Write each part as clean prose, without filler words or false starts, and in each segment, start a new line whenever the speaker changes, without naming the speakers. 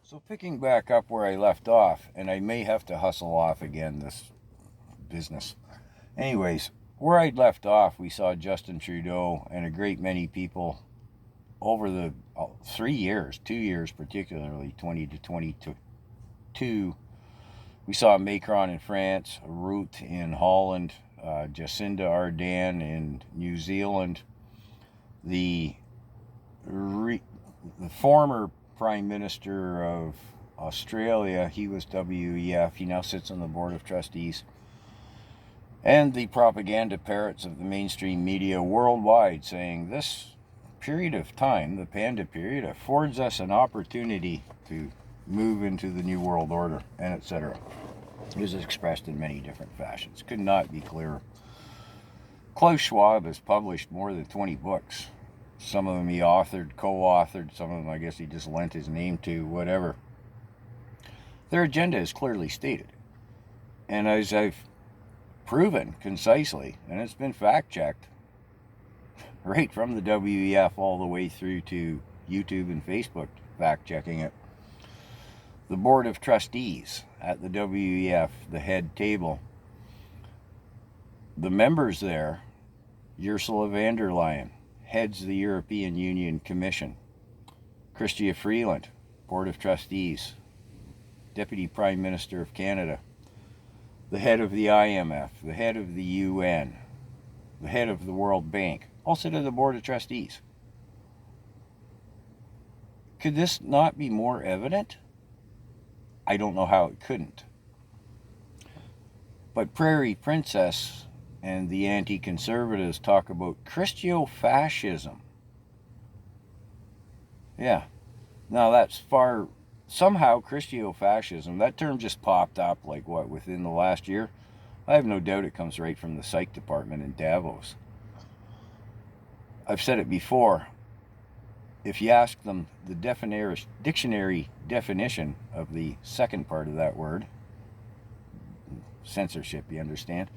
So picking back up where I left off, and I may have to hustle off again this business. Anyways, where I'd left off, we saw Justin Trudeau and a great many people over the 3 years, 2 years particularly, 20 to 22. We saw Macron in France, Rutte in Holland, Jacinda Ardern in New Zealand, the the former Prime Minister of Australia, he was WEF, he now sits on the Board of Trustees, and the propaganda parrots of the mainstream media worldwide saying this period of time, the panda period, affords us an opportunity to move into the New World Order, and etc. It is expressed in many different fashions. Could not be clearer. Klaus Schwab has published more than 20 books. Some of them he authored, co-authored, some of them I guess he just lent his name to, whatever. Their agenda is clearly stated. And as I've proven concisely, and it's been fact-checked, right from the WEF all the way through to YouTube and Facebook fact-checking it, the Board of Trustees at the WEF, the head table, the members there, Ursula von der Leyen, heads the European Union Commission, Chrystia Freeland, Board of Trustees, Deputy Prime Minister of Canada, the head of the IMF, the head of the UN, the head of the World Bank, all sit on the Board of Trustees. Could this not be more evident? I don't know how it couldn't. But Prairie Princess and the anti-conservatives talk about Christo-fascism. Yeah. Now that's far... Somehow Christo-fascism, that term just popped up like what, within the last year? I have no doubt it comes right from the psych department in Davos. I've said it before. If you ask them the dictionary definition of the second part of that word, censorship, you understand,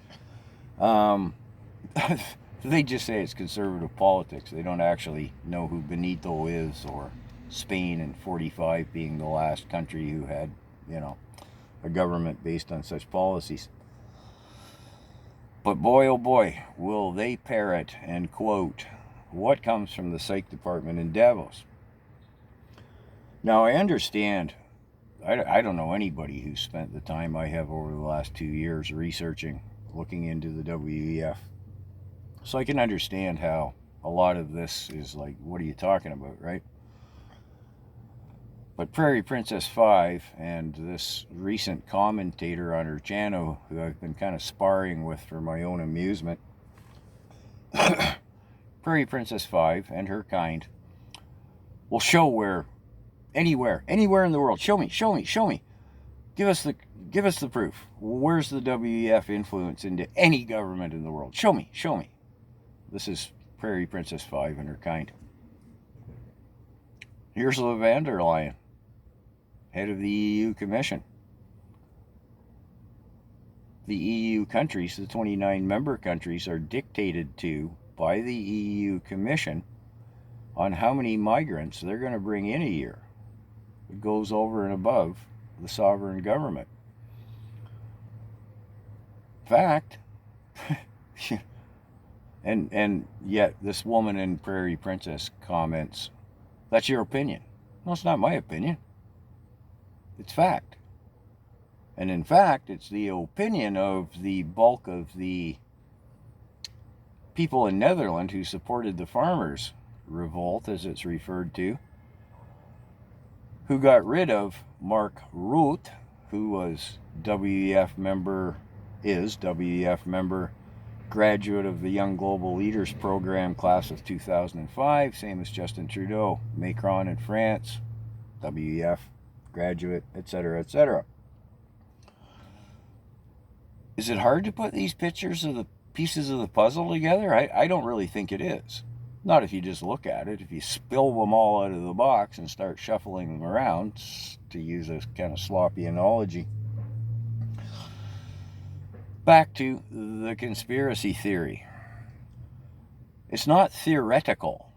they just say it's conservative politics. They don't actually know who Benito is, or Spain in 45 being the last country who had, a government based on such policies. But boy, oh boy, will they parrot and quote what comes from the psych department in Davos. Now, I understand, I don't know anybody who's spent the time I have over the last 2 years researching, looking into the WEF. So I can understand how a lot of this is like, what are you talking about, right? But Prairie Princess 5 and this recent commentator on her channel, who I've been kind of sparring with for my own amusement, Prairie Princess 5 and her kind will show where, anywhere in the world, show me. Give us the proof. Where's the WEF influence into any government in the world? Show me. This is Prairie Princess 5 and her kind. Ursula von der Leyen, head of the EU Commission. The EU countries, the 29 member countries, are dictated to by the EU Commission on how many migrants they're going to bring in a year. It goes over and above the sovereign government. Fact. and yet this woman in Prairie Princess comments, that's your opinion. No, it's not my opinion. It's fact. And in fact, it's the opinion of the bulk of the people in Netherlands who supported the farmers' revolt, as it's referred to, who got rid of Mark Rutte, who was WEF member, graduate of the Young Global Leaders Program class of 2005, same as Justin Trudeau. Macron in France, WEF graduate, etc., etc. Is it hard to put these pictures of the pieces of the puzzle together? I don't really think it is. Not if you just look at it. If you spill them all out of the box and start shuffling them around, to use a kind of sloppy analogy. Back to the conspiracy theory. It's not theoretical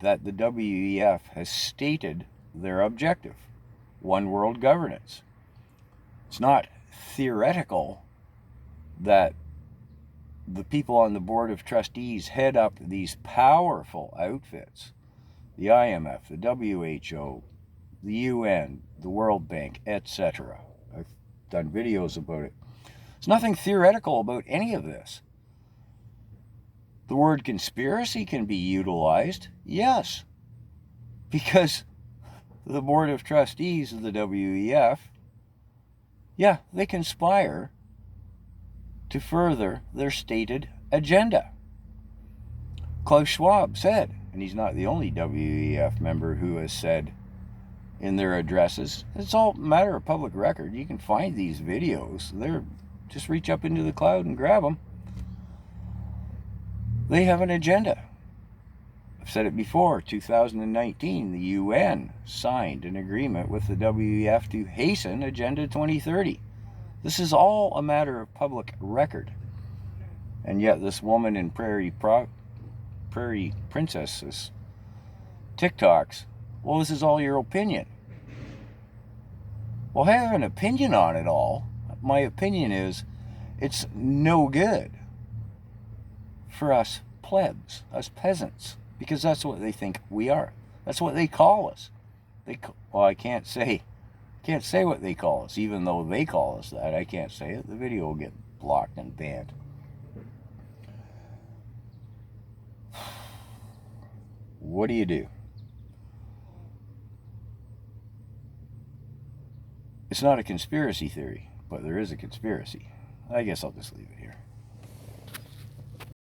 that the WEF has stated their objective. one world governance. It's not theoretical that the people on the board of trustees head up these powerful outfits, the IMF, the WHO, the UN, the World Bank, etc. I've done videos about it. There's nothing theoretical about any of this. The word conspiracy can be utilized, yes, because the board of trustees of the WEF, yeah, they conspire to further their stated agenda. Klaus Schwab said, and he's not the only WEF member who has said in their addresses, it's all a matter of public record. You can find these videos. Just reach up into the cloud and grab them. They have an agenda. I've said it before, 2019, the UN signed an agreement with the WEF to hasten Agenda 2030. This is all a matter of public record. And yet this woman in Prairie Princess's TikToks, well, this is all your opinion. Well, I have an opinion on it all. My opinion is it's no good for us plebs, us peasants, because that's what they think we are. That's what they call us. Well, I can't say what they call us, even though they call us that. I can't say it. The video will get blocked and banned. What do? It's not a conspiracy theory, but there is a conspiracy. I guess I'll just leave it here.